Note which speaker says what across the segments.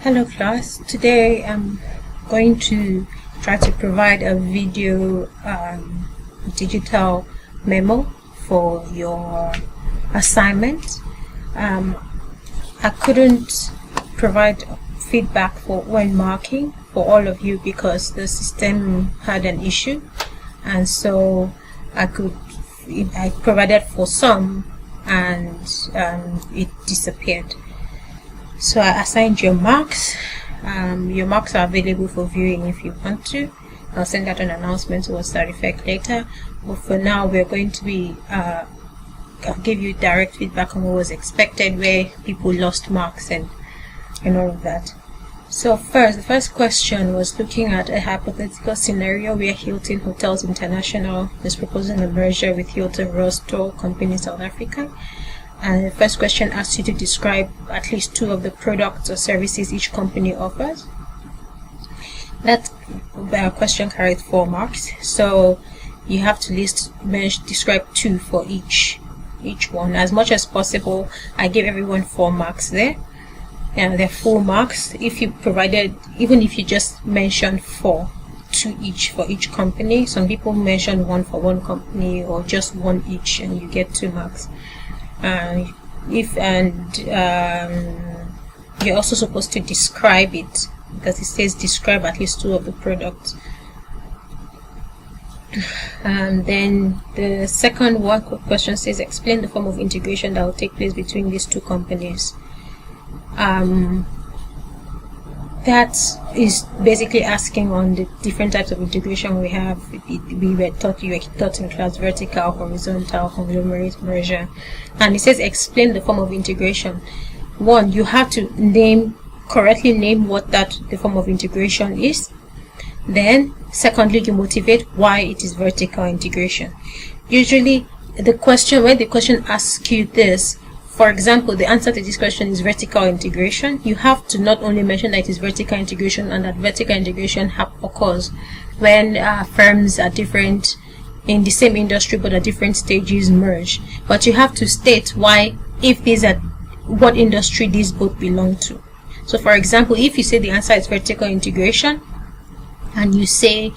Speaker 1: Hello class, today I'm going to try to provide a video digital memo for your assignment. I couldn't provide feedback for when marking for all of you because the system had an issue, and so I provided for some and it disappeared. So I assigned your marks. Your marks are available for viewing if you want to. I'll send out an announcement towards that effect later. But for now, we're going to be I'll give you direct feedback on what was expected, where people lost marks and all of that. So the first question was looking at a hypothetical scenario where Hilton Hotels International is proposing a merger with Hilton Rosto Company South Africa. And the first question asks you to describe at least two of the products or services each company offers. That question carried 4 marks, so you have to describe 2 for each one. As much as possible, I gave everyone 4 marks there, and they're full marks. If you provided, even if you just mentioned 4, 2 each for each company. Some people mention 1 for one company or just 1 each, and you get 2 marks. You're also supposed to describe it, because it says describe at least 2 of the products. And then the second question says explain the form of integration that will take place between these 2 companies. That is basically asking on the different types of integration we have. You were taught in class: vertical, horizontal, conglomerate, merger. And it says explain the form of integration. 1, you have to correctly name what the form of integration is. Then secondly, you motivate why it is vertical integration. Usually when the question asks you this, for example, the answer to this question is vertical integration, you have to not only mention that it is vertical integration, and that vertical integration occurs when firms are different in the same industry but at different stages merge, but you have to state why, if these are what industry these both belong to. So for example, if you say the answer is vertical integration and you say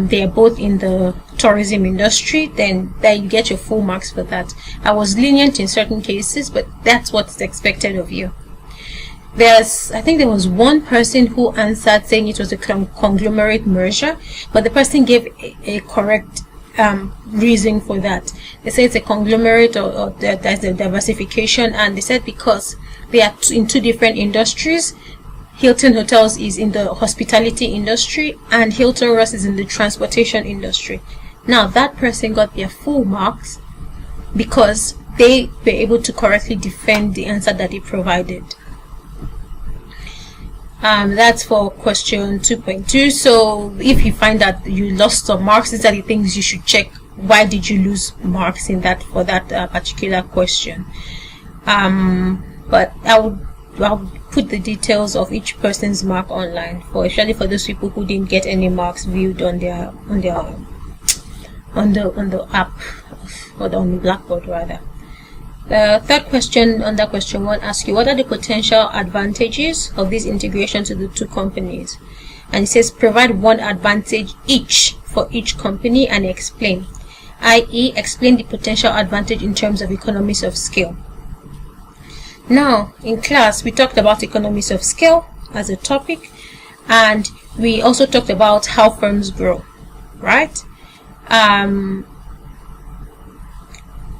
Speaker 1: they are both in the tourism industry, then you get your full marks for that. I was lenient in certain cases, but that's what's expected of you. I think there was one person who answered saying it was a conglomerate merger, but the person gave a correct reason for that. They said it's a conglomerate, or there's a diversification, and they said because they are in 2 different industries. Hilton Hotels is in the hospitality industry and Hilton Ross is in the transportation industry. Now that person got their full marks because they were able to correctly defend the answer that they provided. That's for question 2.2. So if you find that you lost some marks, these are the things you should check. Why did you lose marks for that particular question? But I'll put the details of each person's mark online, especially for those people who didn't get any marks viewed on the app, or on the Blackboard rather. The third question under question 1 asks you what are the potential advantages of this integration to the 2 companies, and it says provide 1 advantage each for each company and explain, i.e. explain the potential advantage in terms of economies of scale. Now, in class, we talked about economies of scale as a topic, and we also talked about how firms grow, right?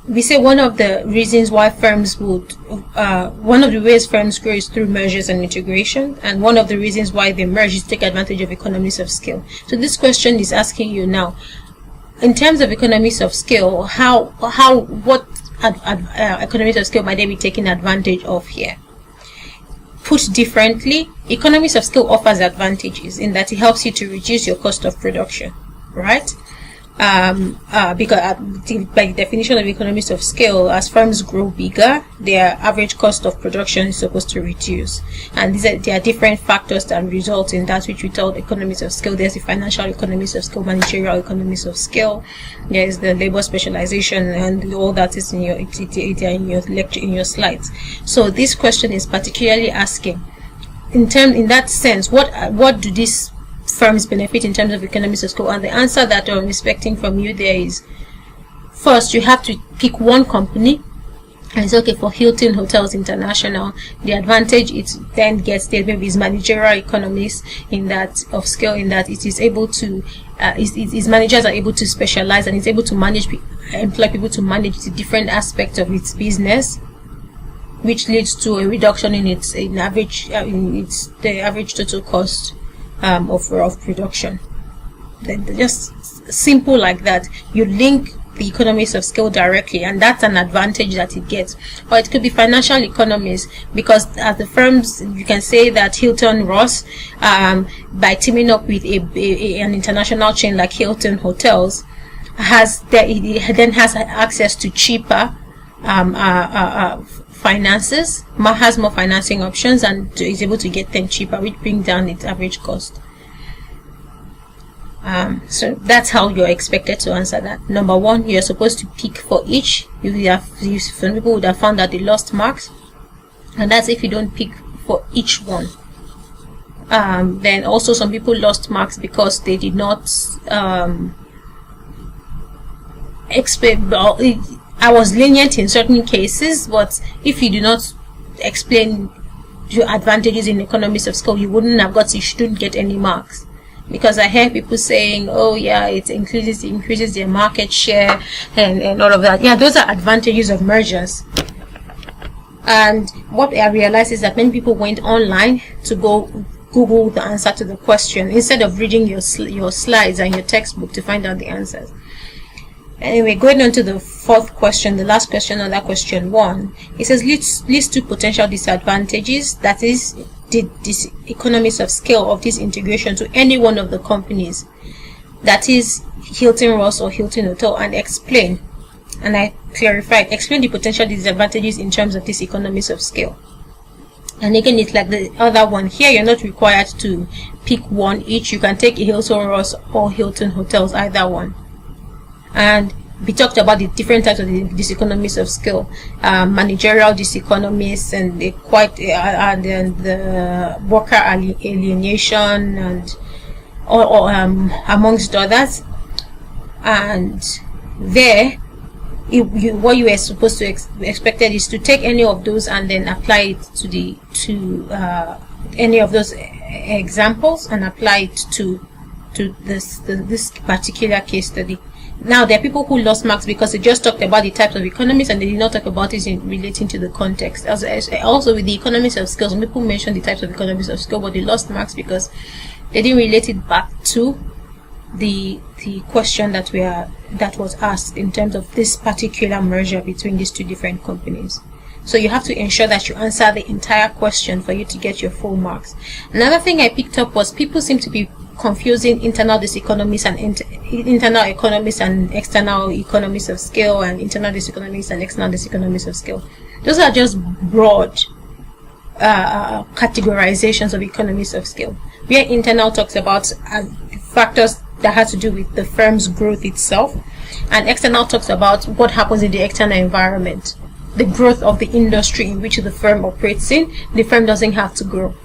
Speaker 1: We say one of the reasons why one of the ways firms grow is through mergers and integration, and one of the reasons why they merge is to take advantage of economies of scale. So this question is asking you now, in terms of economies of scale, what economies of scale might they be taking advantage of here? Put differently, economies of scale offers advantages in that it helps you to reduce your cost of production, right? Because by definition of economies of scale, as firms grow bigger, their average cost of production is supposed to reduce, and there are different factors that result in that, which we call economies of scale. There's the financial economies of scale, managerial economies of scale, there is the labor specialization, and all that is in your lecture, in your slides. So this question is particularly asking in that sense, what do these firms benefit in terms of economies of scale? And the answer that I'm expecting from you there is, first, you have to pick one company. And it's okay for Hilton Hotels International. The advantage it then gets there maybe is managerial economies in that of scale, in that it is able to its managers are able to specialize and it's able to employ people to manage the different aspects of its business, which leads to a reduction in the average total cost of production. Just simple like that. You link the economies of scale directly, and that's an advantage that it gets. Or it could be financial economies, because as the firms, you can say that Hilton Ross, by teaming up with an international chain like Hilton Hotels, it then has access to cheaper finances, has more financing options, and is able to get them cheaper, which brings down its average cost. So that's how you're expected to answer that. Number one, you're supposed to pick for each. Some people would have found that they lost marks, and that's if you don't pick for each one. Then also some people lost marks because they did not expect. I was lenient in certain cases, but if you do not explain your advantages in economies of scale, you shouldn't get any marks. Because I hear people saying, oh yeah, it increases their market share and all of that. Yeah, those are advantages of mergers. And what I realized is that many people went online to go Google the answer to the question instead of reading your slides and your textbook to find out the answers. Anyway, going on to the fourth question, the last question on that question 1, it says list two potential disadvantages, that is the economies of scale of this integration to any one of the companies, that is Hilton Ross or Hilton Hotel, and explain. And I clarified, explain the potential disadvantages in terms of this economies of scale. And again, it's like the other one here, you're not required to pick one each. You can take Hilton Ross or Hilton Hotels, either one. And we talked about the different types of diseconomies of scale, managerial diseconomies, and the worker alienation, and amongst others. And there, what you were supposed to expected is to take any of those and then apply it to any of those examples and apply it to this particular case study. Now, there are people who lost marks because they just talked about the types of economies and they did not talk about it in relating to the context. Also, with the economies of scale, some people mentioned the types of economies of scale, but they lost marks because they didn't relate it back to the question that was asked in terms of this particular merger between these two different companies. So you have to ensure that you answer the entire question for you to get your full marks. Another thing I picked up was people seem to be confusing internal diseconomies and internal economies and external economies of scale, and internal diseconomies and external diseconomies of scale. Those are just broad categorizations of economies of scale, where internal talks about factors that has to do with the firm's growth itself, and external talks about what happens in the external environment, the growth of the industry in which the firm operates in. The firm doesn't have to grow.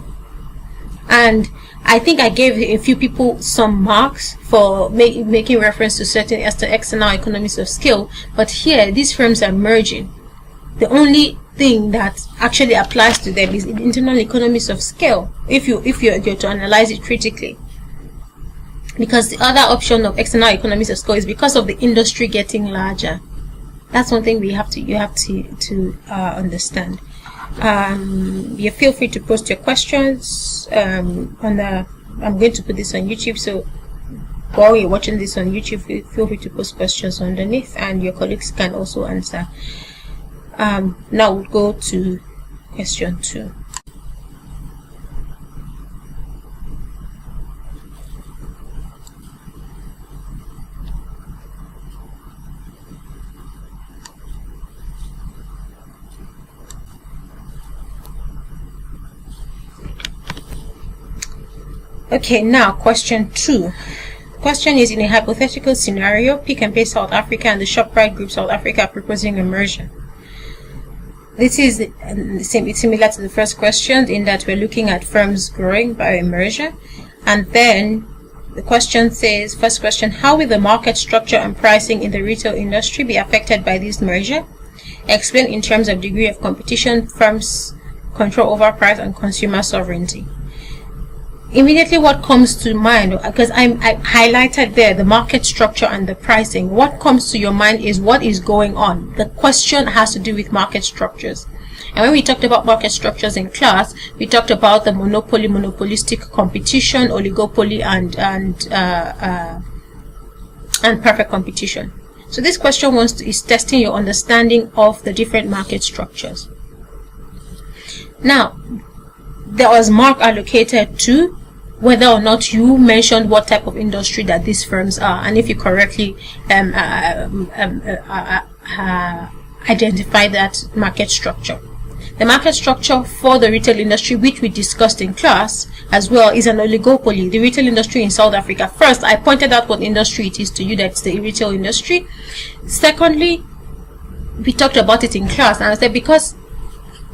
Speaker 1: And I think I gave a few people some marks for making reference to certain external economies of scale, but here these firms are merging. The only thing that actually applies to them is internal economies of scale, if you're to analyze it critically. Because the other option of external economies of scale is because of the industry getting larger. That's one thing you have to understand. You feel free to post your questions I'm going to put this on YouTube, so while you're watching this on YouTube, feel free to post questions underneath and your colleagues can also answer. Now we'll go to question 2. Okay, now question 2. Question is, in a hypothetical scenario, Pick and Pay South Africa and the ShopRite Group South Africa are proposing a merger. This is similar to the first question in that we're looking at firms growing by a merger. And then the question says, first question, how will the market structure and pricing in the retail industry be affected by this merger? Explain in terms of degree of competition, firms' control over price, and consumer sovereignty. Immediately what comes to mind, because I highlighted there the market structure and the pricing, what comes to your mind is what is going on. The question has to do with market structures. And when we talked about market structures in class, we talked about the monopolistic competition, oligopoly, and perfect competition. So this question is testing your understanding of the different market structures. Now, there was mark allocated to whether or not you mentioned what type of industry that these firms are, and if you correctly identify that market structure. The market structure for the retail industry, which we discussed in class as well, is an oligopoly. The retail industry in South Africa. First, I pointed out what industry it is to you, that's the retail industry. Secondly, we talked about it in class, and I said because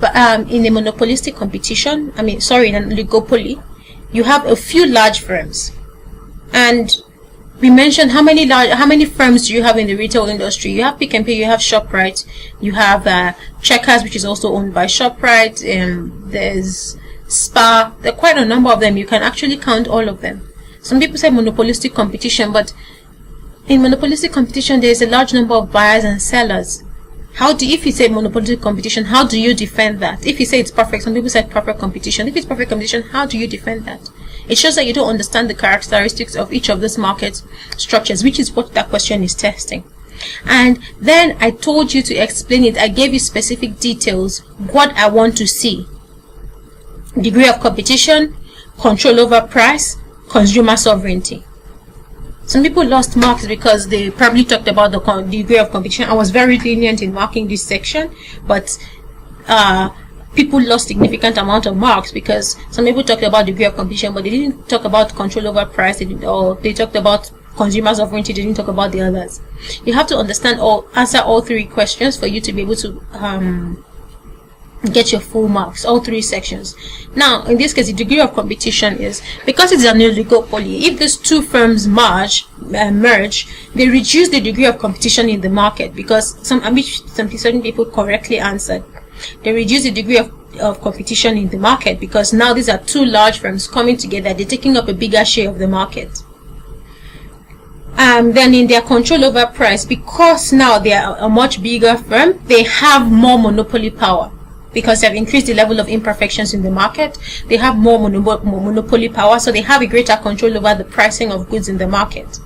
Speaker 1: in a monopolistic competition, in an oligopoly, you have a few large firms, and we mentioned how many firms do you have in the retail industry. You have Pick and Pay, you have ShopRite, you have Checkers, which is also owned by ShopRite, there's Spar. There are quite a number of them. You can actually count all of them. Some people say monopolistic competition, but in monopolistic competition there is a large number of buyers and sellers. If you say monopolistic competition, how do you defend that? If you say it's perfect, some people say perfect competition. If it's perfect competition, how do you defend that? It shows that you don't understand the characteristics of each of these market structures, which is what that question is testing. And then I told you to explain it. I gave you specific details, what I want to see. Degree of competition, control over price, consumer sovereignty. Some people lost marks because they probably talked about the degree of competition. I was very lenient in marking this section, but people lost significant amount of marks because some people talked about degree of competition, but they didn't talk about control over price, or they talked about consumer sovereignty, they didn't talk about the others. You have to answer all three questions for you to be able to get your full marks, all three sections. Now, in this case, the degree of competition is, because it's an oligopoly, if these two firms merge, they reduce the degree of competition in the market, because certain people correctly answered. They reduce the degree of competition in the market because now these are two large firms coming together. They're taking up a bigger share of the market. Then in their control over price, because now they are a much bigger firm, they have more monopoly power. Because they have increased the level of imperfections in the market, they have more monopoly power, so they have a greater control over the pricing of goods in the market.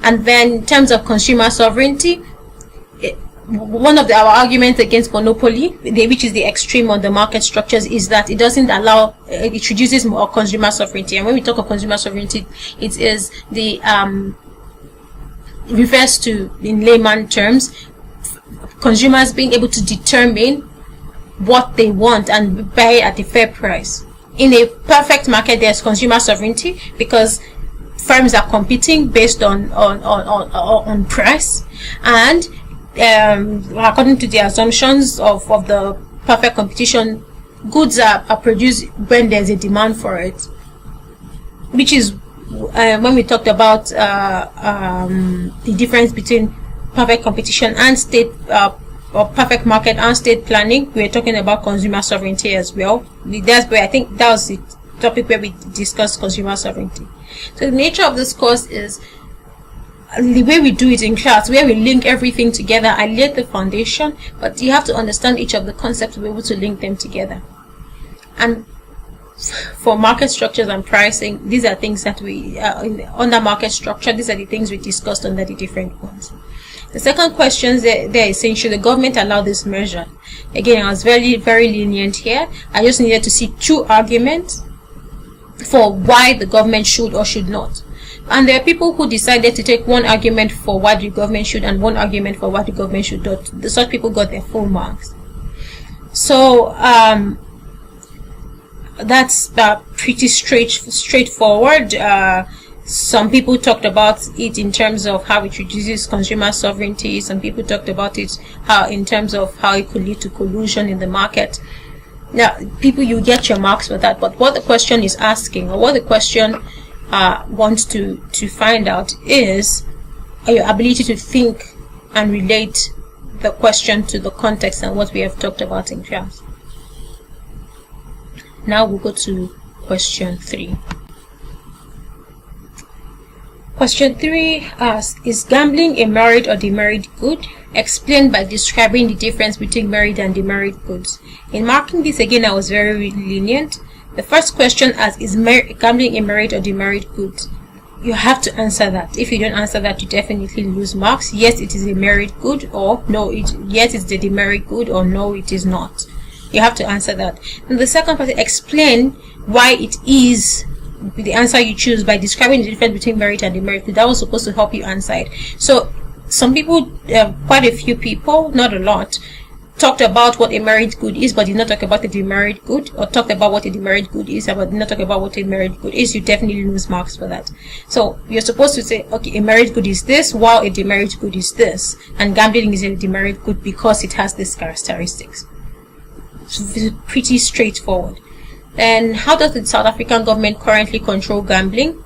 Speaker 1: And then in terms of consumer sovereignty, one of our arguments against monopoly, which is the extreme on the market structures, is that it doesn't allow, it reduces more consumer sovereignty. And when we talk of consumer sovereignty, it is the refers to, in layman terms, consumers being able to determine what they want and buy at a fair price. In a perfect market, there's consumer sovereignty because firms are competing based on price, and according to the assumptions of the perfect competition, goods are produced when there's a demand for it, which is when we talked about the difference between perfect competition and state or perfect market and state planning. We were talking about consumer sovereignty as well. That's where I think that was the topic where we discussed consumer sovereignty. So the nature of this course is the way we do it in class, where we link everything together. I laid the foundation, but you have to understand each of the concepts to be able to link them together. And for market structures and pricing, these are things that we under market structure, these are the things we discussed under the different ones. The second question there is saying, should the government allow this measure? Again, I was very lenient here. I just needed to see two arguments for why the government should or should not. And there are people who decided to take one argument for why the government should and one argument for why the government should not. Such people got their full marks. So that's pretty straightforward. Some people talked about it in terms of how it reduces consumer sovereignty. Some people talked about it in terms of how it could lead to collusion in the market. Now, people, you get your marks for that, but what the question is asking, or what the question wants to find out, is your ability to think and relate the question to the context and what we have talked about in class. Now we'll go to question 3. Question 3 asks, is gambling a merit or demerit good? Explain by describing the difference between merit and demerit goods. In marking this, again, I was very lenient. The first question asks, is gambling a merit or demerit good? You have to answer that. If you don't answer that, you definitely lose marks. Yes, it is a merit good, or no, yes, it's the demerit good, or no, it is not. You have to answer that. And the second part, explain why it is the answer you choose by describing the difference between merit and demerit good. That was supposed to help you answer it. So some people, quite a few people, not a lot, talked about what a merit good is, but did not talk about the demerit good, or talked about what a demerit good is, but did not talk about what a merit good is. You definitely lose marks for that. So you're supposed to say, okay, a merit good is this, while a demerit good is this, and gambling is a demerit good because it has these characteristics. So it's pretty straightforward. And how does the South African government currently control gambling?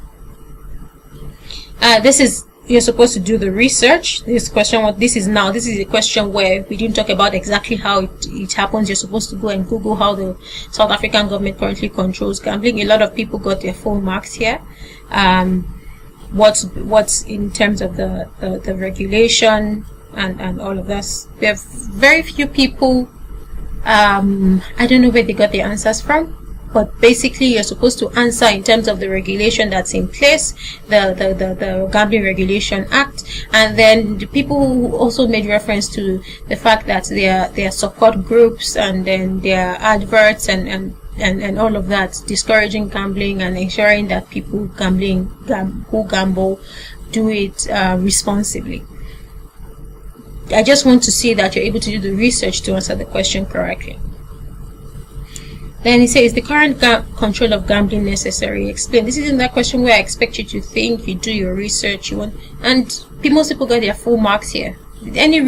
Speaker 1: You're supposed to do the research. This is a question where we didn't talk about exactly how it happens. You're supposed to go and Google how the South African government currently controls gambling. A lot of people got their full marks here. What's in terms of the regulation and all of this. There are very few people. I don't know where they got their answers from. But basically, you're supposed to answer in terms of the regulation that's in place, the Gambling Regulation Act, and then the people who also made reference to the fact that there are support groups, and then there are adverts and all of that, discouraging gambling and ensuring that people who gamble do it responsibly. I just want to see that you're able to do the research to answer the question correctly. Then he says, is the current control of gambling necessary? Explain. This isn't that question where I expect you to think, you do your research, and most people got their full marks here. Any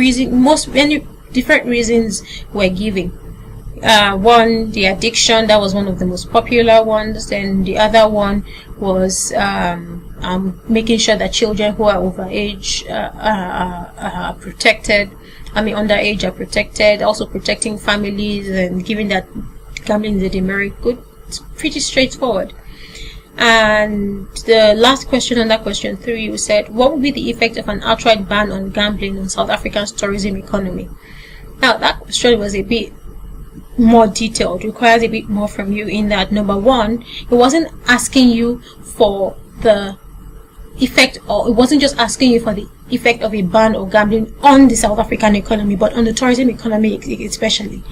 Speaker 1: different reasons we're giving. One, the addiction, that was one of the most popular ones. Then the other one was making sure that children who are overage are protected. Underage are protected. Also protecting families, and giving that gambling is a demerit good. It's pretty straightforward. And the last question on that question 3, we said, what would be the effect of an outright ban on gambling on South Africa's tourism economy? Now, that question was a bit more detailed, requires a bit more from you, in that, number one, it wasn't asking you for the effect, or it wasn't just asking you for the effect of a ban or gambling on the South African economy, but on the tourism economy especially.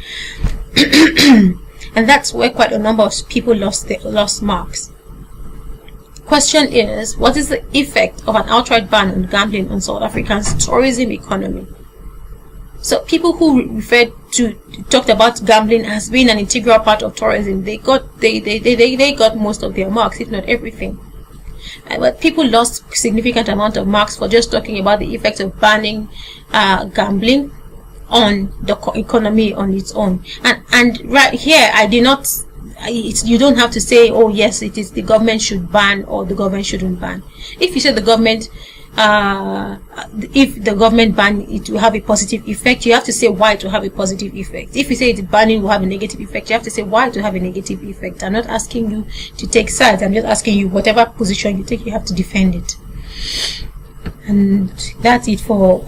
Speaker 1: And that's where quite a number of people lost marks. Question is, what is the effect of an outright ban on gambling on South Africa's tourism economy? So people who talked about gambling as being an integral part of tourism, they got most of their marks, if not everything. But people lost significant amount of marks for just talking about the effect of banning gambling on the economy on its own. And right here, I did not. You don't have to say, oh yes, it is the government should ban or the government shouldn't ban. If you say the government, if the government ban, it will have a positive effect, you have to say why it will have a positive effect. If you say the banning will have a negative effect, you have to say why it will have a negative effect. I'm not asking you to take sides. I'm just asking you, whatever position you take, you have to defend it. And that's it for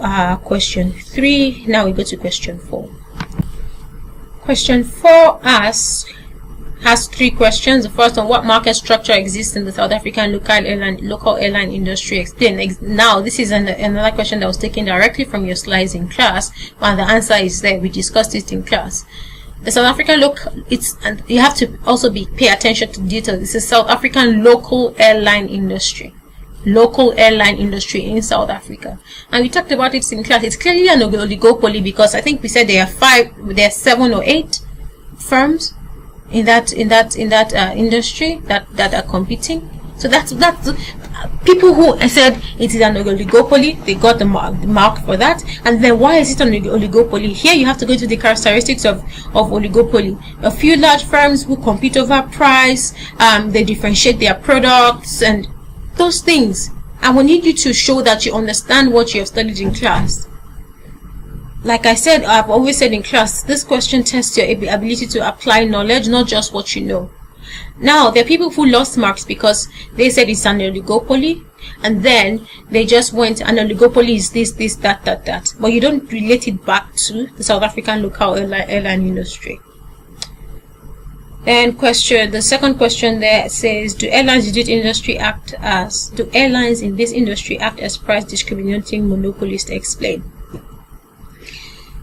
Speaker 1: question 3. Now we go to question 4. Question 4 has 3 questions. The first one, what market structure exists in the South African local airline industry? Explain. Now, this is another question that was taken directly from your slides in class, and the answer is there. We discussed it in class. The South African and you have to also pay attention to details. This is South African local airline industry. Local airline industry in South Africa, and we talked about it in class. It's clearly an oligopoly, because I think we said there are 7 or 8 firms in that industry that are competing. So that's people who said it is an oligopoly, they got the mark for that. And then why is it an oligopoly? Here you have to go to the characteristics of oligopoly. A few large firms who compete over price, they differentiate their products and those things. And we need you to show that you understand what you have studied in class. Like I said, I've always said in class, this question tests your ability to apply knowledge, not just what you know. Now, there are people who lost marks because they said it's an oligopoly, and then they just went, an oligopoly is this, that. But you don't relate it back to the South African local airline industry. Then the second question there says, do airlines in this industry act as price discriminating monopolists? Explain.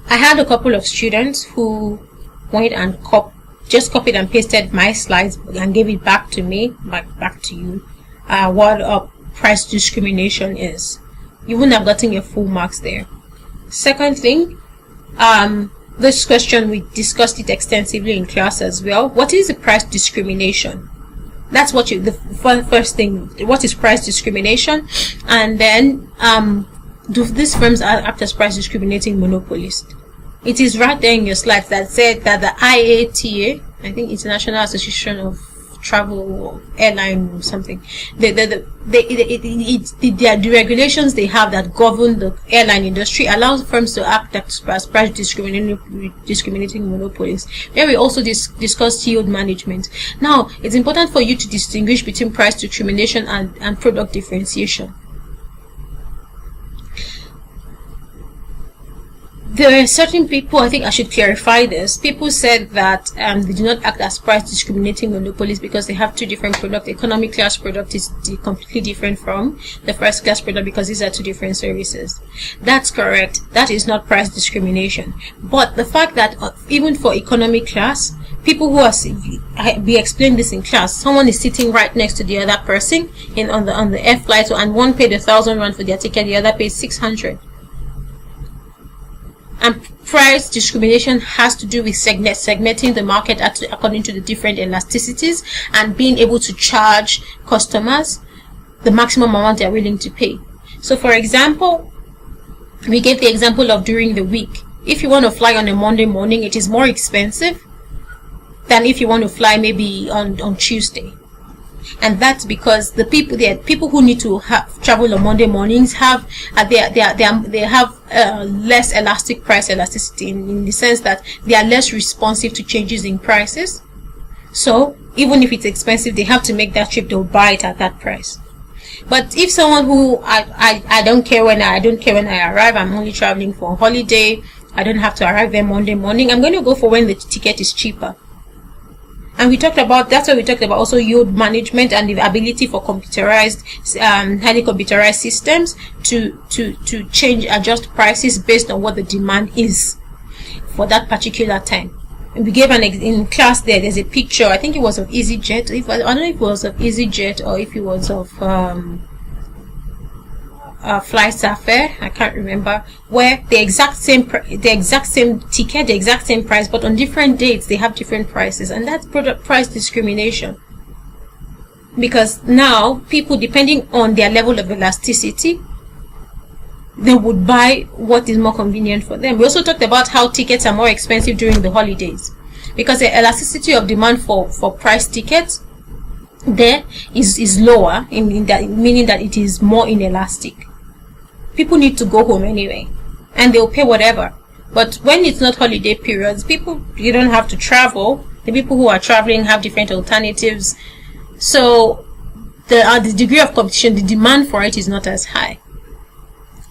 Speaker 1: I had a couple of students who went and just copied and pasted my slides and gave it back to me, back to you, what price discrimination is. You wouldn't have gotten your full marks there. Second thing, this question, we discussed it extensively in class as well. What is the price discrimination? That's what the first thing. What is price discrimination? And then, do these firms act as price discriminating monopolists? It is right there in your slides that said that the IATA, I think International Association of Travel Airline or something, the regulations they have that govern the airline industry allows firms to act as price discriminating monopolies. Here we also discussed yield management. Now, it's important for you to distinguish between price discrimination and product differentiation. There are certain people, I think I should clarify this. People said that they do not act as price discriminating monopolies because they have two different products. The economy class product is completely different from the first class product because these are two different services. That's correct. That is not price discrimination. But the fact that even for economy class, people who are, we explained this in class, someone is sitting right next to the other person on the air flight, and one paid 1,000 rand for their ticket, the other paid 600. And price discrimination has to do with segmenting the market according to the different elasticities and being able to charge customers the maximum amount they are willing to pay. So, for example, we gave the example of during the week. If you want to fly on a Monday morning, it is more expensive than if you want to fly maybe on Tuesday. And that's because the people who need to travel on Monday mornings have they have less elastic price elasticity in the sense that they are less responsive to changes in prices. So even if it's expensive, they have to make that trip. They'll buy it at that price. But if someone who I don't care when I arrive, I'm only traveling for a holiday, I don't have to arrive there Monday morning, I'm going to go for when the ticket is cheaper. And that's why we talked about also yield management and the ability for computerized, highly computerized systems to adjust prices based on what the demand is for that particular time. And we gave in class there's a picture, I think it was of EasyJet. I don't know if it was of EasyJet or if it was of Flights Affair, I can't remember, where the exact same ticket, the exact same price, but on different dates they have different prices, and that's product price discrimination. Because now people, depending on their level of elasticity, they would buy what is more convenient for them. We also talked about how tickets are more expensive during the holidays because the elasticity of demand for price tickets there is lower, in that, meaning that it is more inelastic. People need to go home anyway, and they'll pay whatever. But when it's not holiday periods, you don't have to travel. The people who are traveling have different alternatives, so the degree of competition, the demand for it is not as high.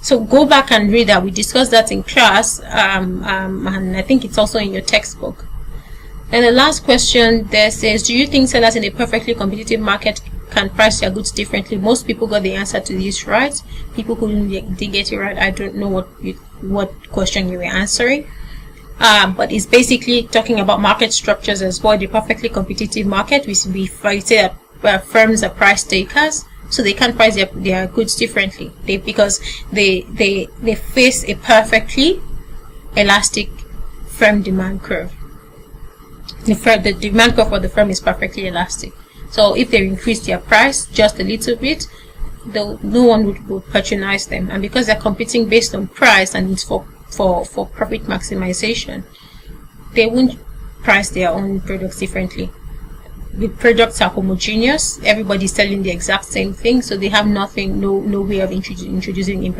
Speaker 1: So go back and read that. We discussed that in class, and I think it's also in your textbook. And the last question there says, do you think sellers in a perfectly competitive market can price their goods differently? Most people got the answer to this right. People who didn't get it right, I don't know what question you were answering. But it's basically talking about market structures as well. The perfectly competitive market, we say that firms are price takers, so they can price their goods differently because they face a perfectly elastic firm demand curve. The demand curve for the firm is perfectly elastic. So if they increase their price just a little bit, no one would patronize them. And because they're competing based on price and it's for profit maximization, they won't price their own products differently. The products are homogeneous, everybody's selling the exact same thing, so they have no way of introducing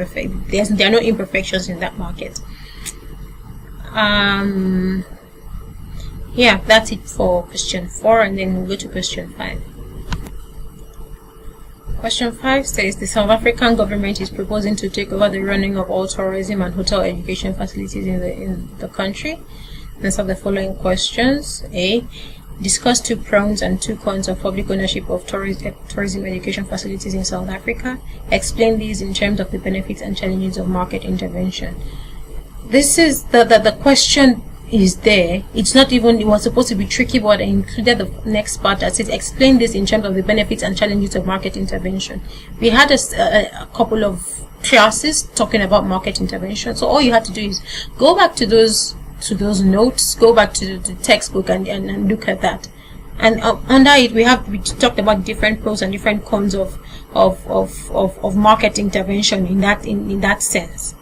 Speaker 1: there are no imperfections in that market. Yeah, that's it for question 4, and then we'll go to question 5. Question 5 says the South African government is proposing to take over the running of all tourism and hotel education facilities in the country. Answer the following questions. A. Discuss 2 pros and 2 cons of public ownership of tourism education facilities in South Africa. Explain these in terms of the benefits and challenges of market intervention. This is the question is there. It was supposed to be tricky, but I included the next part that says explain this in terms of the benefits and challenges of market intervention. We had a couple of classes talking about market intervention, so all you had to do is go back to those notes, go back to the textbook and look at that. And under it we talked about different pros and different cons of market intervention in that sense.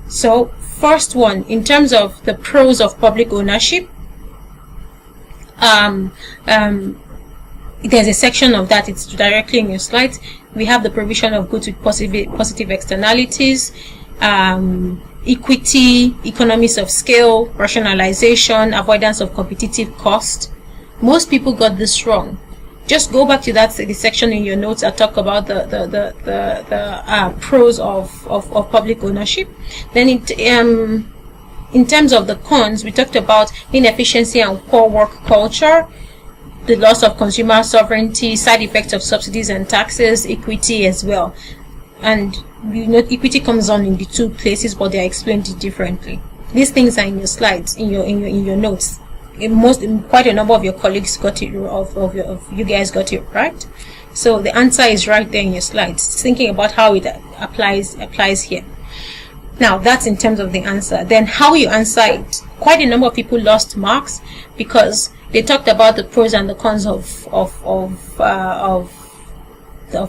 Speaker 1: So first one, in terms of the pros of public ownership, there's a section of that, it's directly in your slides. We have the provision of goods with positive externalities, equity, economies of scale, rationalization, avoidance of competitive cost. Most people got this wrong. Just go back to the section in your notes that talk about the pros of public ownership. Then in terms of the cons, we talked about inefficiency and poor work culture, the loss of consumer sovereignty, side effects of subsidies and taxes, equity as well. And equity comes on in the 2 places, but they are explained differently. These things are in your slides, in your notes. Quite a number of your colleagues got it, of you guys got it right. So the answer is right there in your slides. Thinking about how it applies here. Now that's in terms of the answer. Then how you answer it. Quite a number of people lost marks because they talked about the pros and the cons of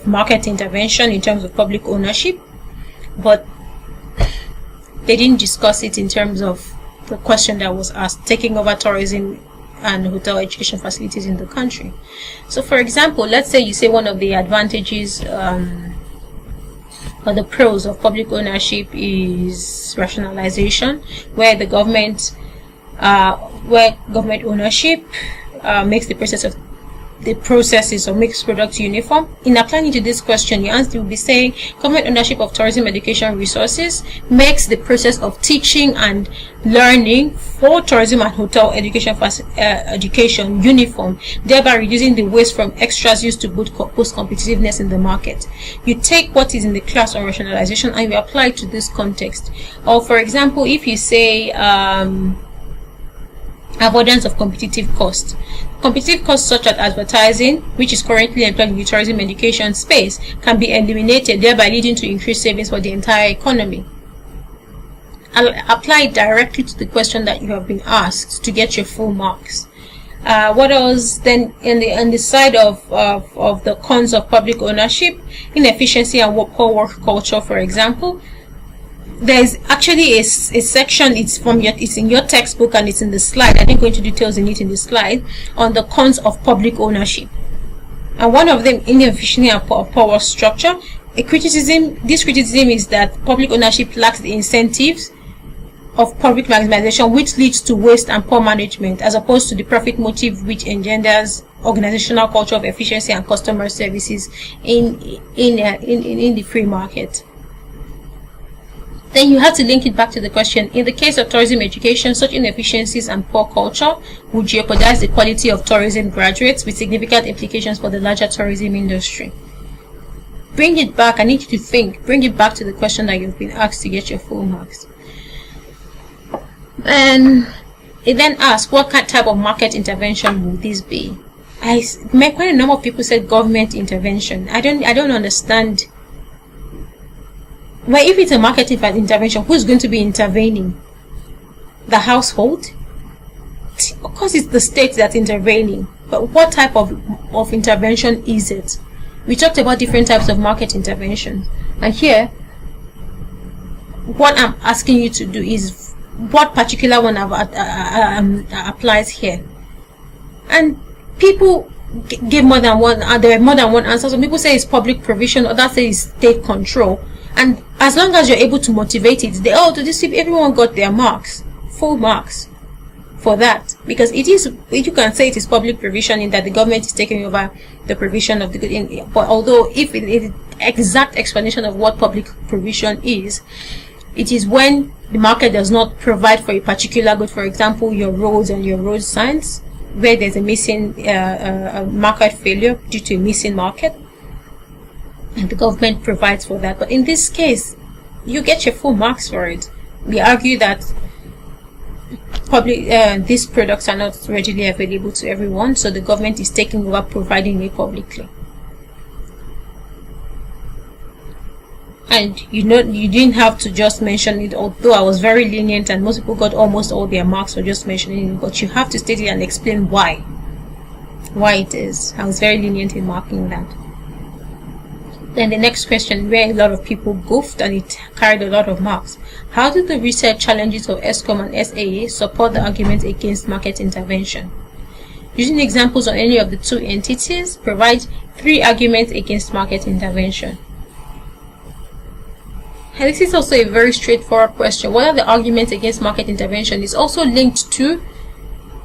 Speaker 1: market intervention in terms of public ownership, but they didn't discuss it in terms of the question that was asked, taking over tourism and hotel education facilities in the country. So for example, let's say you say one of the advantages or the pros of public ownership is rationalization, where government ownership makes the processes or makes products uniform. In applying it to this question, your answer will be saying government ownership of tourism education resources makes the process of teaching and learning for tourism and hotel education uniform, thereby reducing the waste from extras used to boost competitiveness in the market. You take what is in the class on rationalization and you apply it to this context. Or for example, if you say avoidance of competitive cost. Competitive costs such as advertising, which is currently employed in the tourism education space, can be eliminated, thereby leading to increased savings for the entire economy. I'll apply it directly to the question that you have been asked to get your full marks. What else? Then on the side of the cons of public ownership, inefficiency and poor work culture, for example. There's actually a section, it's in your textbook and it's in the slide. I didn't go into details in the slide on the cons of public ownership. And one of them, inefficiency and poor work structure. This criticism is that public ownership lacks the incentives of public maximization, which leads to waste and poor management, as opposed to the profit motive, which engenders organizational culture of efficiency and customer services in the free market. Then you have to link it back to the question. In the case of tourism education, such inefficiencies and poor culture would jeopardize the quality of tourism graduates, with significant implications for the larger tourism industry. Bring it back. I need you to think. Bring it back to the question that you've been asked to get your full marks. And it then asks, what type of market intervention will this be? Quite a number of people said government intervention. I don't understand. Well, if it's a market intervention, who's going to be intervening? The household? Of course, it's the state that's intervening. But what type of intervention is it? We talked about different types of market interventions, and here what I'm asking you to do is what particular one applies here. And people give more than one. There are more than one answer. Some people say it's public provision, others say it's state control. And as long as you're able to motivate it, to this people, everyone got their marks, full marks for that, because it is, you can say it is public provision in that the government is taking over the provision of the good. But although if it is exact explanation of what public provision is, it is when the market does not provide for a particular good. For example, your roads and your road signs, where there's a missing market failure due to a missing market, and the government provides for that. But in this case, you get your full marks for it. We argue that these products are not readily available to everyone, so the government is taking over providing it publicly. And you didn't have to just mention it, although I was very lenient and most people got almost all their marks for just mentioning it, but you have to state it and explain why it is. I was very lenient in marking that. Then the next question, where a lot of people goofed and it carried a lot of marks. How do the research challenges of ESCOM and SAA support the argument against market intervention? Using examples on any of the two entities, provide 3 arguments against market intervention. And this is also a very straightforward question. What are the arguments against market intervention is also linked to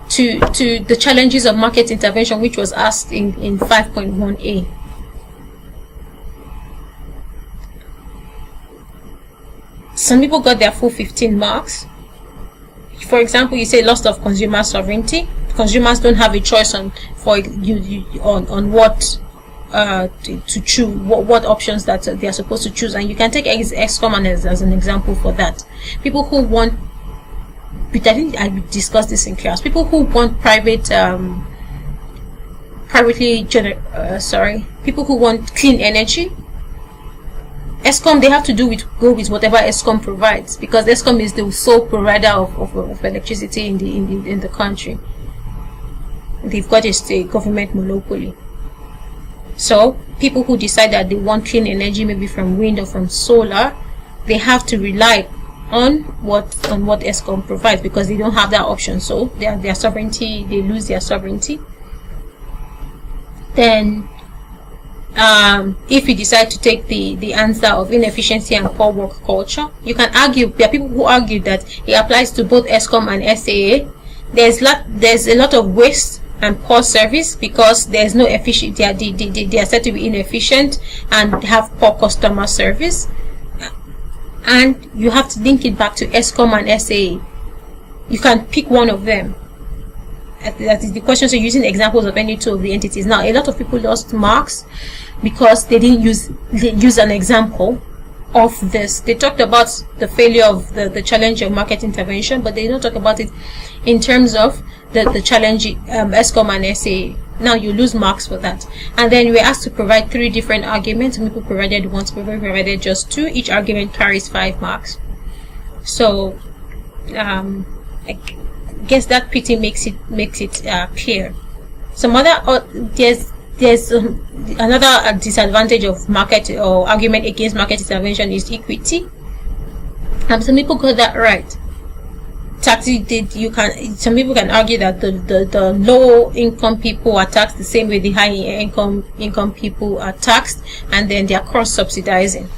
Speaker 1: the challenges of market intervention, which was asked in 5.1a. Some people got their full 15 marks. For example, you say loss of consumer sovereignty. Consumers don't have a choice on what to choose, what options that they are supposed to choose, and you can take ESCOM as an example for that. People who want, I think I discussed this in class. People who want people who want clean energy. ESCOM, they have to go with whatever ESCOM provides, because ESCOM is the sole provider of electricity in the country. They've got a state government monopoly. So people who decide that they want clean energy, maybe from wind or from solar, they have to rely on what ESCOM provides, because they don't have that option. So their sovereignty, they lose their sovereignty. Then if you decide to take the answer of inefficiency and poor work culture, you can argue. There are people who argue that it applies to both ESCOM and SAA. There's a lot of waste and poor service, because there's no efficient. They are said to be inefficient and have poor customer service, and you have to link it back to ESCOM and SAA. You can pick one of them. That is the question. So using examples of any two of the entities. Now, a lot of people lost marks because they didn't use an example of this. They talked about the failure of the challenge of market intervention, but they did not talk about it in terms of the challenge ESCOM and SAA. Now you lose marks for that. And then we were asked to provide 3 different arguments. Some people provided 1, some people provided just 2. Each argument carries 5 marks. So I guess that pretty makes it clear. Some other there's another disadvantage of market or argument against market intervention is equity. Some people got that right. Some people can argue that the low income people are taxed the same way the high income people are taxed, and then they are cross subsidizing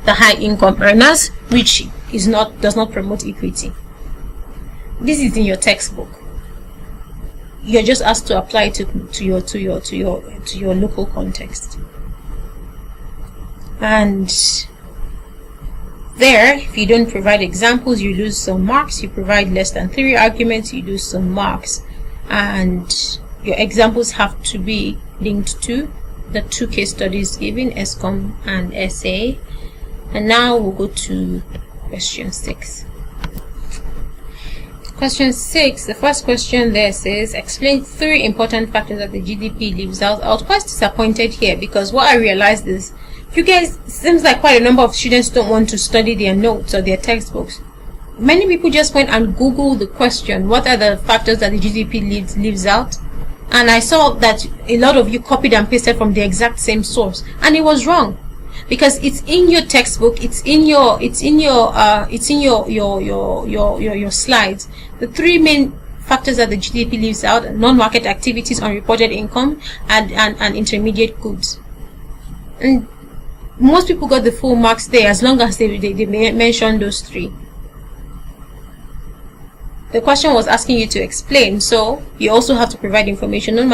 Speaker 1: the high income earners, which does not promote equity. This is in your textbook. You're just asked to apply it to your local context. And there, if you don't provide examples, you lose some marks. You provide less than 3 arguments, you lose some marks. And your examples have to be linked to the 2 case studies given, ESCOM and SAA. And now we'll go to question 6. Question 6, the first question there says, explain 3 important factors that the GDP leaves out. I was quite disappointed here, because what I realized is, you guys, it seems like quite a number of students don't want to study their notes or their textbooks. Many people just went and Googled the question, what are the factors that the GDP leaves out? and I saw that a lot of you copied and pasted from the exact same source, and it was wrong, because it's in your textbook, it's in your slides. The three main factors that the GDP leaves out: non-market activities, unreported income, and intermediate goods. And most people got the full marks there, as long as they mentioned those three. The question was asking you to explain, so you also have to provide information on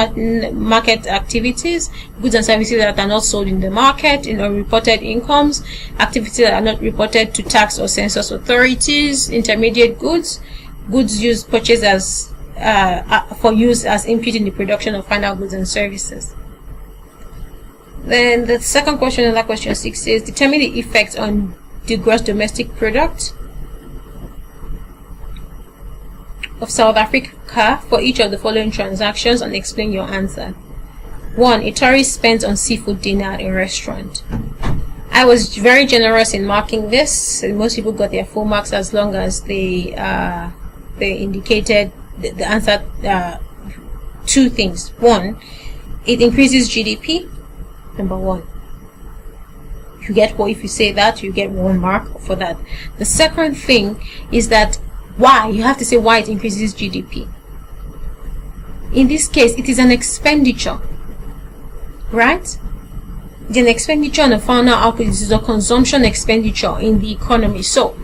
Speaker 1: market activities, goods and services that are not sold in the market, in unreported incomes, activities that are not reported to tax or census authorities, intermediate goods, goods used purchased as for use as input in the production of final goods and services. Then the second question, under question 6, says determine the effect on the gross domestic product of South Africa for each of the following transactions, and explain your answer. 1. A tourist spends on seafood dinner at a restaurant. I was very generous in marking this. Most people got their full marks as long as they indicated the answer. Two things. 1, it increases GDP. Number 1. You get what? If you say that, you get 1 mark for that. The second thing is that why? You have to say why it increases GDP. In this case, it is an expenditure, right? It's an expenditure on the final output. This is a consumption expenditure in the economy, so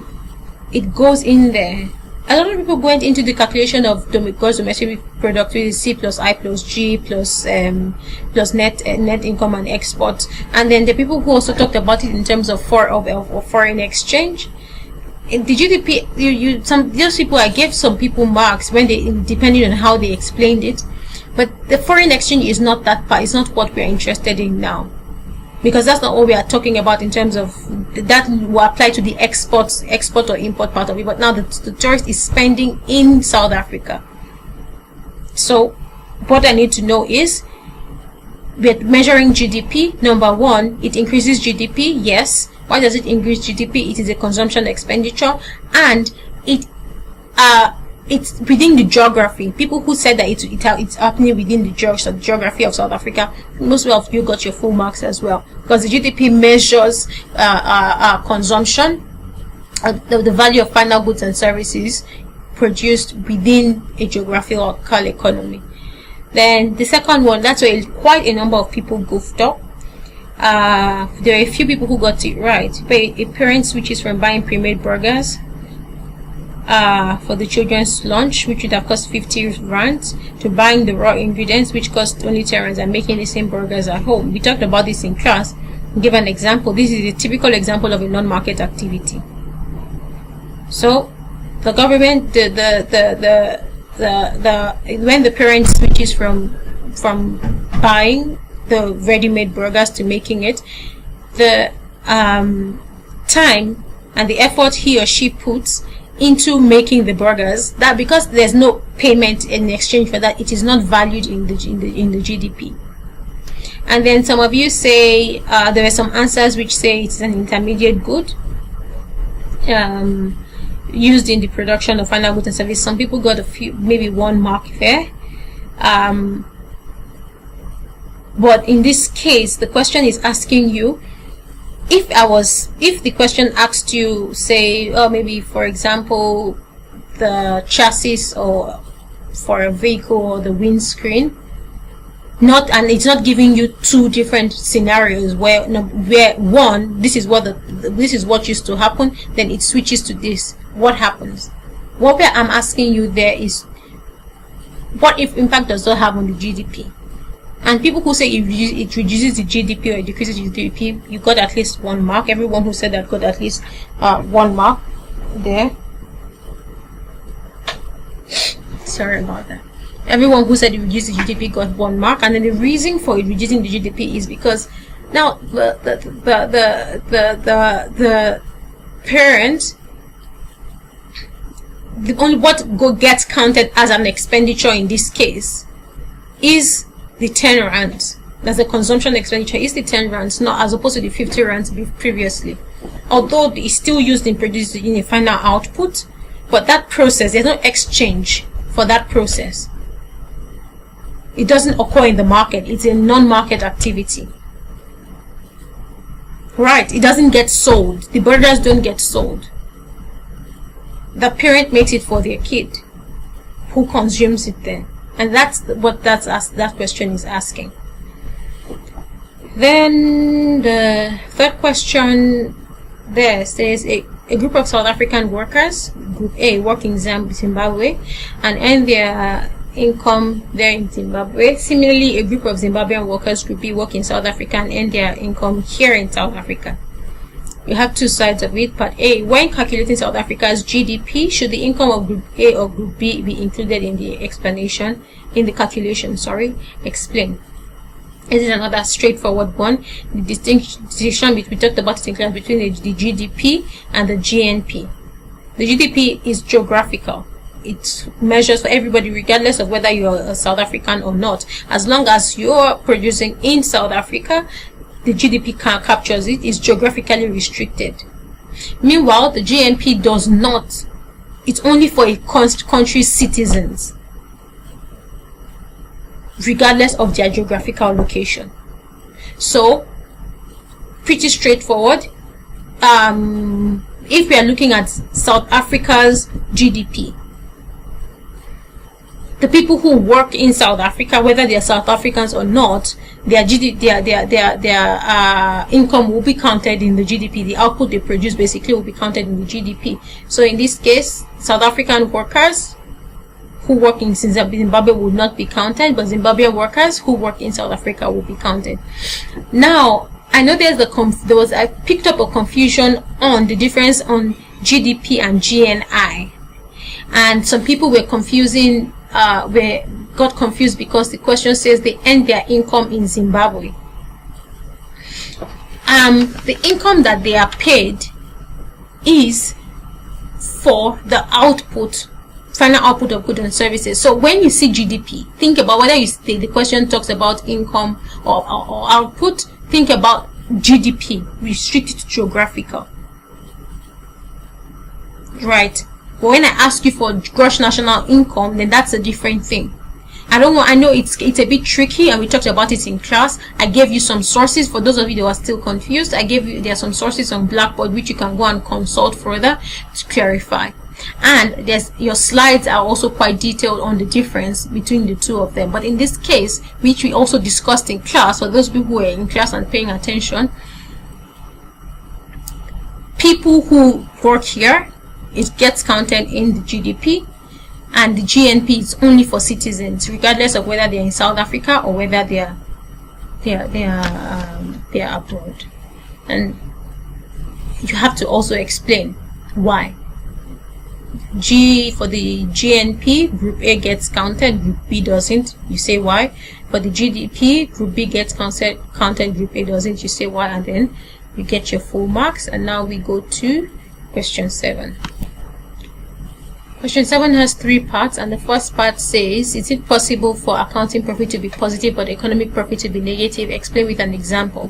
Speaker 1: it goes in there. A lot of people went into the calculation of gross domestic product with C plus I plus G plus net income and export, and then the people who also talked about it in terms of foreign exchange. In the GDP, those people, I gave some people marks when they, depending on how they explained it, but the foreign exchange is not that part. It's not what we're interested in now, because that's not what we are talking about in terms of that will apply to the export or import part of it. But now the tourist is spending in South Africa. So what I need to know is, we're measuring GDP. Number 1, it increases GDP. Yes. Why does it increase GDP? It is a consumption expenditure, and it's within the geography. People who said that it's happening within the geography of South Africa, most of you got your full marks as well, because the GDP measures consumption, the value of final goods and services produced within a geographical economy. Then the second one, that's where quite a number of people goofed up. There are a few people who got it right. A parent switches from buying pre-made burgers for the children's lunch, which would have cost 50 rands, to buying the raw ingredients, which cost only 10 rands, and making the same burgers at home. We talked about this in class. Give an example. This is a typical example of a non-market activity. So the government, when the parent switches from buying the ready-made burgers to making it, the time and the effort he or she puts into making the burgers, that because there's no payment in exchange for that, it is not valued in the GDP. And then some of you say there are some answers which say it's an intermediate good used in the production of final goods and services. Some people got a few, maybe 1 mark there. But in this case, the question is asking you, if the question asked you, say, maybe for example, the chassis or for a vehicle or the windscreen, and it's not giving you 2 different scenarios where one, this is what used to happen, then it switches to this. What happens? What I'm asking you there is, what if impact does not have on the GDP? And people who say it reduces the GDP or it decreases the GDP, you got at least 1 mark. Everyone who said that got at least 1 mark there. Sorry about that. Everyone who said it reduces the GDP got 1 mark, and then the reason for it reducing the GDP is because now the parent, the only what gets counted as an expenditure in this case is the 10 rands. That's the consumption expenditure, is the 10 rands, not as opposed to the 50 rands previously. Although it's still used in producing in a final output, but that process, there's no exchange for that process. It doesn't occur in the market. It's a non-market activity. Right, it doesn't get sold. The burgers don't get sold. The parent makes it for their kid. Who consumes it then? And that's what that question is asking. Then the third question there says a group of South African workers, Group A, work in Zimbabwe and earn their income there in Zimbabwe. Similarly, a group of Zimbabwean workers, Group B, work in South Africa and earn their income here in South Africa. You have two sides of it. Part A, when calculating South Africa's GDP, should the income of Group A or Group B be included in the calculation? Explain. This is another straightforward one. The distinction we talked about it in class between the GDP and the GNP. The GDP is geographical. It measures for everybody regardless of whether you're a South African or not. As long as you're producing in South Africa, the GDP captures it. Is geographically restricted. Meanwhile, the GNP does not. It's only for a country's citizens, regardless of their geographical location. So, pretty straightforward. If we are looking at South Africa's GDP, the people who work in South Africa, whether they are South Africans or not, their income will be counted in the GDP. The output they produce basically will be counted in the GDP. So in this case, South African workers who work in Zimbabwe will not be counted, but Zimbabwean workers who work in South Africa will be counted. Now, I know I picked up a confusion on the difference on GDP and GNI, and some people were got confused because the question says they earn their income in Zimbabwe. The income that they are paid is for the output, final output of goods and services. So when you see GDP, think about whether the question talks about income or output. Think about GDP, restricted to geographical, right? But when I ask you for gross national income, then that's a different thing. I know it's a bit tricky, and we talked about it in class. I gave you some sources for those of you that are still confused. There are some sources on Blackboard which you can go and consult further to clarify. And your slides are also quite detailed on the difference between the two of them. But in this case, which we also discussed in class, for those people who are in class and paying attention, people who work here, it gets counted in the GDP, and the GNP is only for citizens, regardless of whether they're in South Africa or whether they're abroad. And you have to also explain why. For the GNP, Group A gets counted, Group B doesn't. You say why. For the GDP, Group B gets counted, Group A doesn't. You say why, and then you get your full marks. And now we go to question 7. Question 7 has 3 parts, and the first part says, is it possible for accounting profit to be positive but economic profit to be negative? Explain with an example.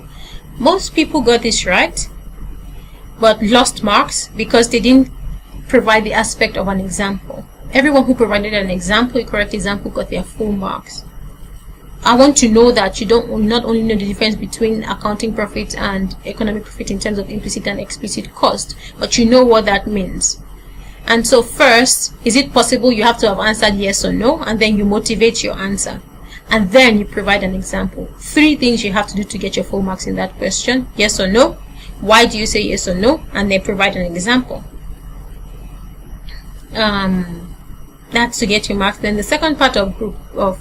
Speaker 1: Most people got this right, but lost marks because they didn't provide the aspect of an example. Everyone who provided an example, a correct example, got their full marks. I want to know that you not only know the difference between accounting profit and economic profit in terms of implicit and explicit cost, but you know what that means. And so first, is it possible? You have to have answered yes or no, and then you motivate your answer, and then you provide an example. 3 things you have to do to get your full marks in that question: yes or no, why do you say yes or no, and then provide an example. That's to get your marks. Then the second part of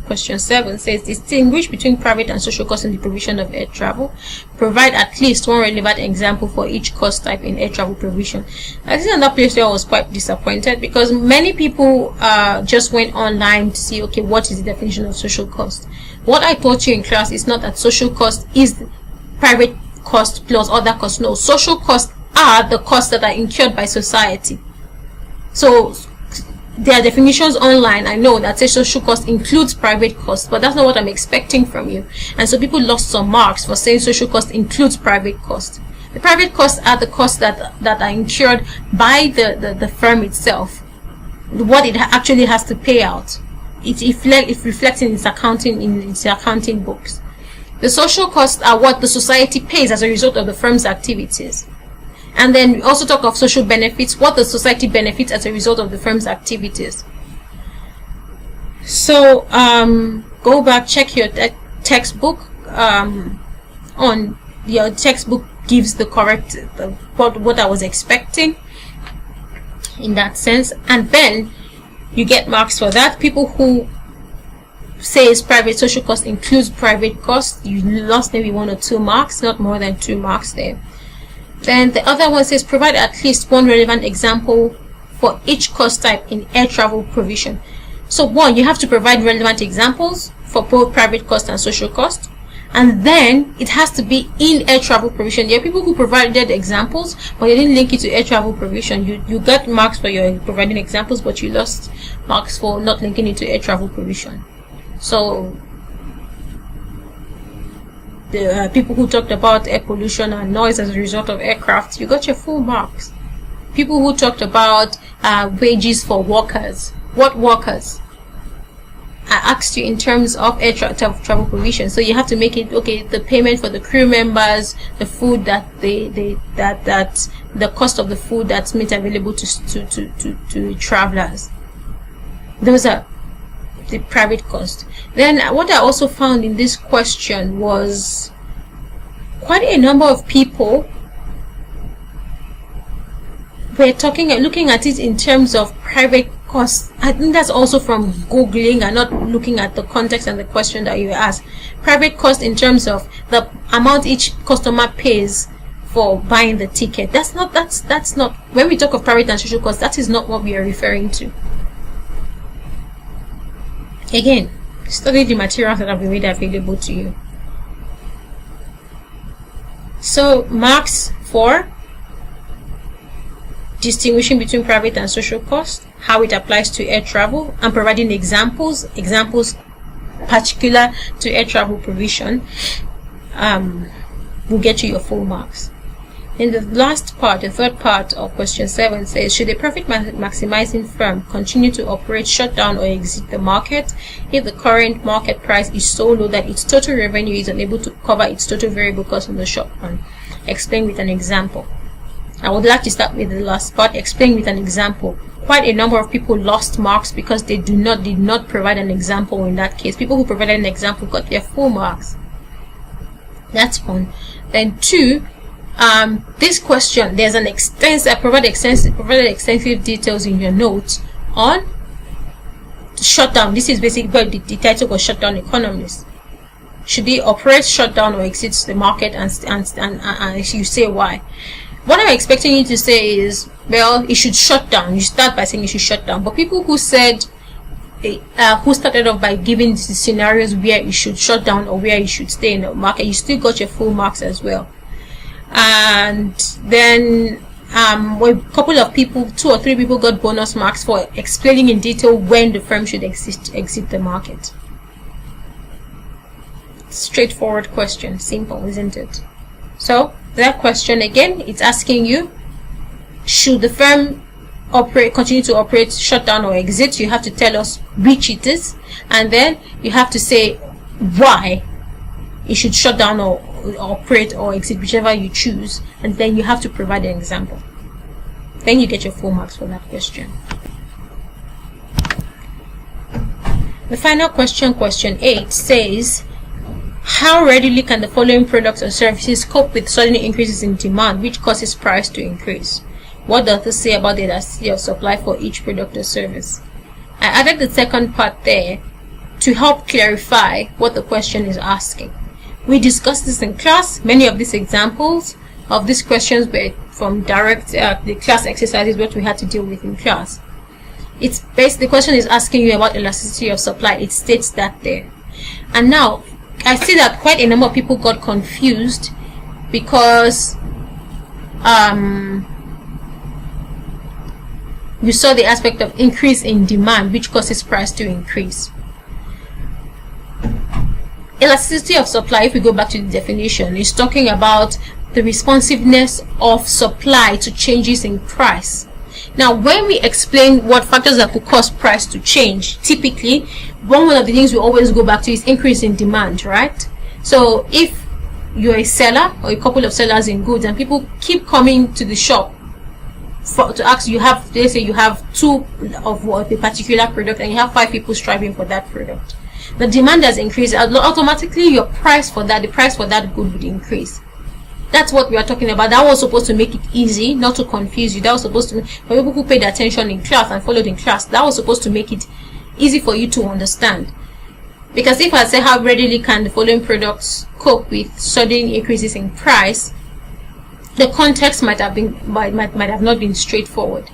Speaker 1: question 7 says, distinguish between private and social costs in the provision of air travel. Provide at least one relevant example for each cost type in air travel provision. This is another place where I was quite disappointed, because many people just went online to see, okay, what is the definition of social cost. What I taught you in class is not that social cost is private cost plus other costs. No, social costs are the costs that are incurred by society. So there are definitions online, I know, that says social cost includes private costs, but that's not what I'm expecting from you. And so people lost some marks for saying social cost includes private costs. The private costs are the costs that are incurred by the firm itself, what it actually has to pay out. it reflects in its accounting books. The social costs are what the society pays as a result of the firm's activities. And then we also talk of social benefits, what the society benefits as a result of the firm's activities. So go back, check your textbook. On your textbook gives the correct what I was expecting in that sense, and then you get marks for that. People who says private social cost includes private cost, you lost maybe 1 or 2 marks, not more than 2 marks there. Then the other one says provide at least one relevant example for each cost type in air travel provision. So one, you have to provide relevant examples for both private cost and social cost, and then it has to be in air travel provision. There are people who provided examples but they didn't link it to air travel provision. You got marks for your providing examples, but you lost marks for not linking it to air travel provision. So the people who talked about air pollution and noise as a result of aircraft, you got your full marks. People who talked about wages for workers, what workers? I asked you in terms of air travel provision, so you have to make it okay. The payment for the crew members, the food that the cost of the food that's made available to travelers. Those are the private cost. Then what I also found in this question was quite a number of people were looking at it in terms of private costs. I think that's also from Googling and not looking at the context and the question that you asked. Private cost in terms of the amount each customer pays for buying the ticket. That's not when we talk of private and social costs, that is not what we are referring to. Again, study the materials that have been made available to you. So marks for distinguishing between private and social cost, how it applies to air travel, and providing examples particular to air travel provision, will get you your full marks. In the last part, the third part of question 7 says, should a profit maximizing firm continue to operate, shut down, or exit the market if the current market price is so low that its total revenue is unable to cover its total variable cost in the short run? Explain with an example. I would like to start with the last part. Explain with an example. Quite a number of people lost marks because they did not provide an example in that case. People who provided an example got their full marks. That's one. Then 2, this question, there's an provided extensive details in your notes on shutdown. This is basically the title was shutdown economists. Should they operate, shut down, or exit the market, and you say why? What I'm expecting you to say is, well, it should shut down. You start by saying it should shut down. But people who said, who started off by giving the scenarios where it should shut down or where you should stay in the market, you still got your full marks as well. And then a couple of people, 2 or 3 people got bonus marks for explaining in detail when the firm should exit the market. Straightforward question, simple, isn't it? So that question again, it's asking you, should the firm continue to operate, shut down, or exit? You have to tell us which it is, and then you have to say why it should shut down or operate or exit, whichever you choose, and then you have to provide an example. Then you get your full marks for that question. The final question, question 8, says, how readily can the following products or services cope with sudden increases in demand, which causes price to increase? What does this say about the elasticity of supply for each product or service? I added the second part there to help clarify what the question is asking. We discussed this in class. Many of these examples of these questions were from the class exercises, what we had to deal with in class. It's the question is asking you about elasticity of supply. It states that there. And now I see that quite a number of people got confused because you saw the aspect of increase in demand, which causes price to increase. Elasticity of supply, if we go back to the definition, is talking about the responsiveness of supply to changes in price. Now, when we explain what factors that could cause price to change, typically one of the things we always go back to is increase in demand, right? So if you're a seller or a couple of sellers in goods and people keep coming to the shop to ask, you have, let's say you have 2 of a particular product and you have 5 people striving for that product, the demand has increased, automatically your price for that, the price for that good would increase. That's what we are talking about. That was supposed to make it easy, not to confuse you. That was supposed to, for people who paid attention in class and followed in class, that was supposed to make it easy for you to understand. Because if I say how readily can the following products cope with sudden increases in price, the context might have not been straightforward.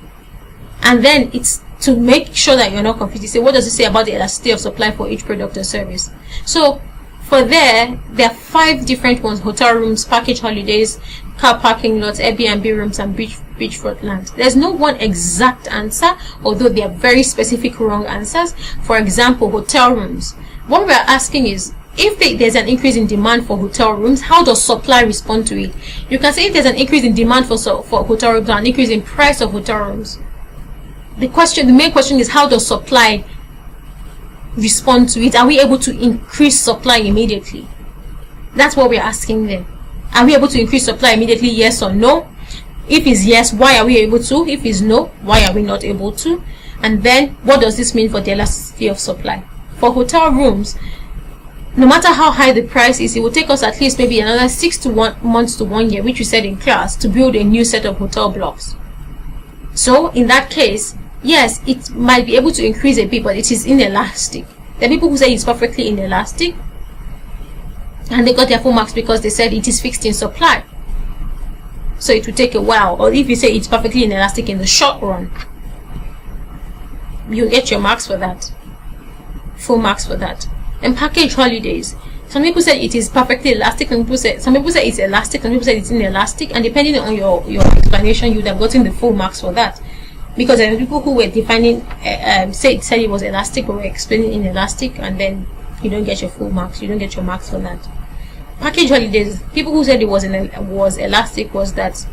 Speaker 1: And then it's to make sure that you're not confused. You say, what does it say about the elasticity of supply for each product or service? So for there are 5 different ones: hotel rooms, package holidays, car parking lots, Airbnb rooms, and beachfront land. There's no one exact answer, although they are very specific wrong answers. For example, hotel rooms. What we're asking is, if there's an increase in demand for hotel rooms, how does supply respond to it? You can say if there's an increase in demand for hotel rooms and an increase in price of hotel rooms, the main question is, how does supply respond to it? Are we able to increase supply immediately? That's what we're asking them. Are we able to increase supply immediately, yes or no? If it's yes, why are we able to? If it's no, why are we not able to? And then what does this mean for the elasticity of supply? For hotel rooms, no matter how high the price is, it will take us at least maybe another 6 months to 1 year, which we said in class, to build a new set of hotel blocks. So in that case, yes, it might be able to increase a bit, but it is inelastic. There are people who say it's perfectly inelastic, and they got their full marks because they said it is fixed in supply, so it will take a while. Or if you say it's perfectly inelastic in the short run, you get your marks for that, full marks for that. And package holidays, some people say it is perfectly elastic, and some people say it's elastic, and people say it's inelastic, and depending on your explanation, you would have gotten the full marks for that. Because there are people who were defining, said it was elastic, or were explaining inelastic, and then you don't get your full marks. You don't get your marks for that. Package holidays, people who said it was elastic was that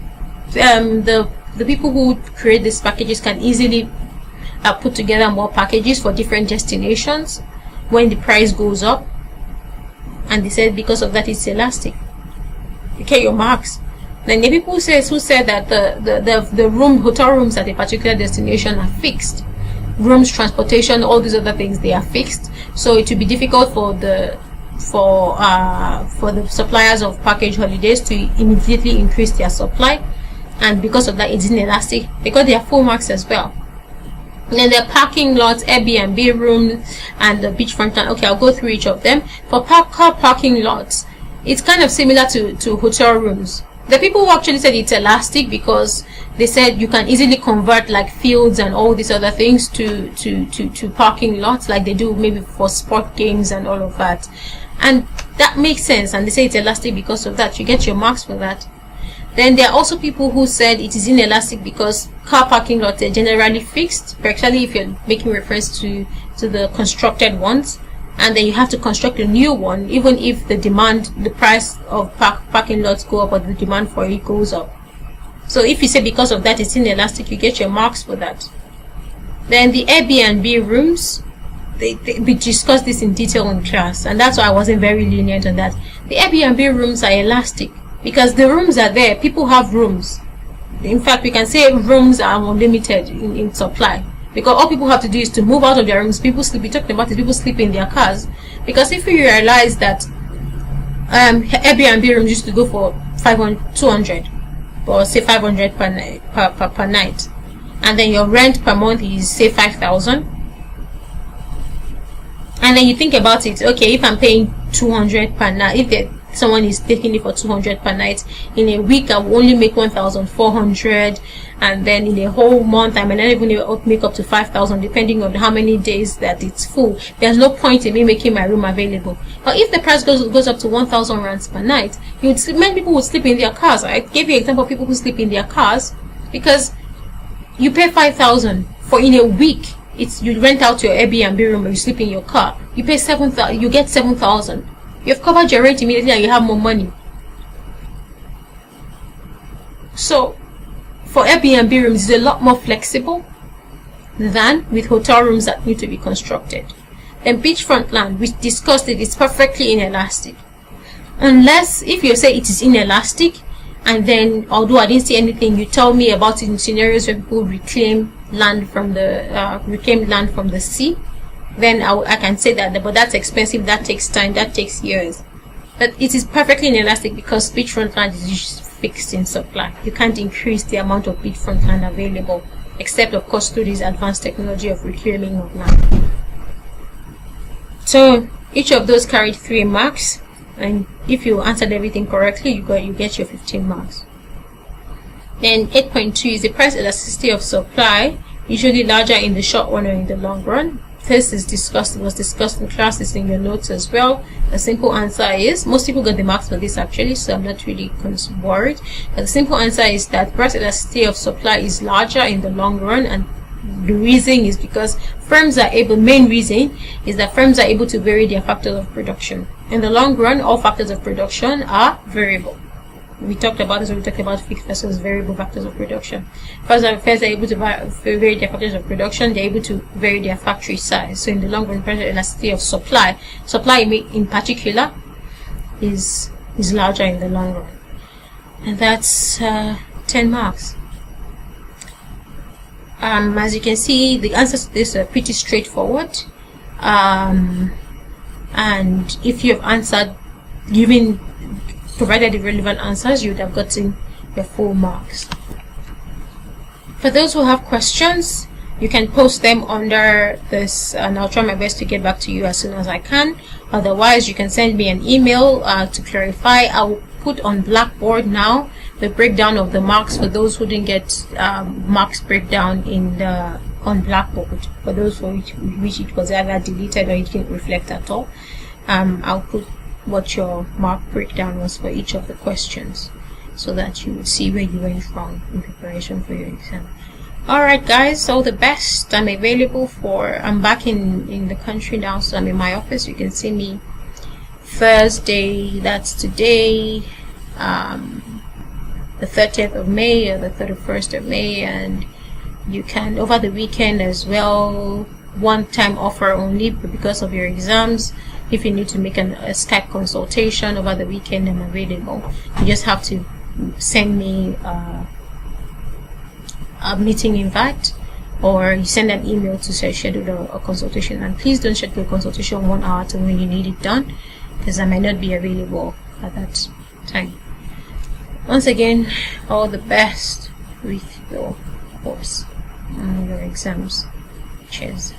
Speaker 1: the people who create these packages can easily put together more packages for different destinations when the price goes up, and they said because of that it's elastic. You get your marks. Then the people who said that the hotel rooms at a particular destination are fixed. Rooms, transportation, all these other things, they are fixed. So it will be difficult for the suppliers of package holidays to immediately increase their supply, and because of that it's inelastic. They got their full marks as well. And then there are parking lots, Airbnb rooms, and the beachfront land. Okay, I'll go through each of them. For car parking lots, it's kind of similar to hotel rooms. The people who actually said it's elastic because they said you can easily convert like fields and all these other things to parking lots, like they do maybe for sport games and all of that, and that makes sense. And they say it's elastic because of that. You get your marks for that. Then there are also people who said it is inelastic because car parking lots are generally fixed, especially if you're making reference to the constructed ones, and then you have to construct a new one even if the price of parking lots go up, or the demand for it goes up. So if you say because of that it's inelastic, you get your marks for that. Then the Airbnb rooms, we discussed this in detail in class, and that's why I wasn't very lenient on that. The Airbnb rooms are elastic because the rooms are there. People have rooms. In fact, we can say rooms are unlimited in supply, because all people have to do is to move out of their rooms. People sleep, we talked about it, people sleep in their cars. Because if you realize that Airbnb rooms used to go for 200, or say 500 per night, and then your rent per month is say 5,000, and then you think about it, okay, if I'm paying 200 per night, if someone is taking it for 200 per night, in a week I will only make 1,400, and then in a whole month I may not even make up to 5,000, depending on how many days that it's full. There's no point in me making my room available. But if the price goes up to 1,000 rands per night, many people would sleep in their cars. I gave you an example of people who sleep in their cars, because you pay 5,000 for in a week. You rent out your Airbnb room or you sleep in your car. You pay 7,000. You get 7,000. You've covered your rent immediately and you have more money. So for Airbnb rooms is a lot more flexible than with hotel rooms that need to be constructed. Then beachfront land, we discussed it, is perfectly inelastic. Unless if you say it is inelastic, and then although I didn't see anything, you tell me about it in scenarios where people reclaim land from the sea, then I can say that, but that's expensive, that takes time, that takes years. But it is perfectly inelastic because beachfront land is usually fixed in supply. You can't increase the amount of beachfront land available, except of course through this advanced technology of reclaiming of land. So each of those carried 3 marks, and if you answered everything correctly, you get your 15 marks. Then 8.2 is the price elasticity of supply, usually larger in the short run or in the long run. This was discussed in classes, in your notes as well. The simple answer is, most people got the marks for this actually, so I'm not really worried. But the simple answer is that price elasticity of supply is larger in the long run, and the reason is because main reason is that firms are able to vary their factors of production. In the long run, all factors of production are variable. We talked about this when we talked about fixed versus variable factors of production. Firms are able to vary their factors of production, they're able to vary their factory size. So in the long run, price elasticity of supply in particular is larger in the long run. And that's 10 marks. As you can see, the answers to this are pretty straightforward. And if you have answered, provided the relevant answers, you would have gotten your full marks. For those who have questions, you can post them under this, and I'll try my best to get back to you as soon as I can. Otherwise, you can send me an email to clarify. I will put on Blackboard now the breakdown of the marks for those who didn't get marks breakdown on Blackboard. For those for which it was either deleted or it didn't reflect at all, I'll put what your mark breakdown was for each of the questions, so that you would see where you went wrong in preparation for your exam. Alright guys, all the best. I'm back in the country now, so I'm in my office. You can see me Thursday, that's today, the 30th of May or the 31st of May, and you can over the weekend as well, one-time offer only because of your exams. If you need to make a Skype consultation over the weekend, I'm available. You just have to send me a meeting invite, or you send an email to say schedule a consultation. And please don't schedule a consultation 1 hour to when you need it done, because I might not be available at that time. Once again, all the best with your course and your exams. Cheers.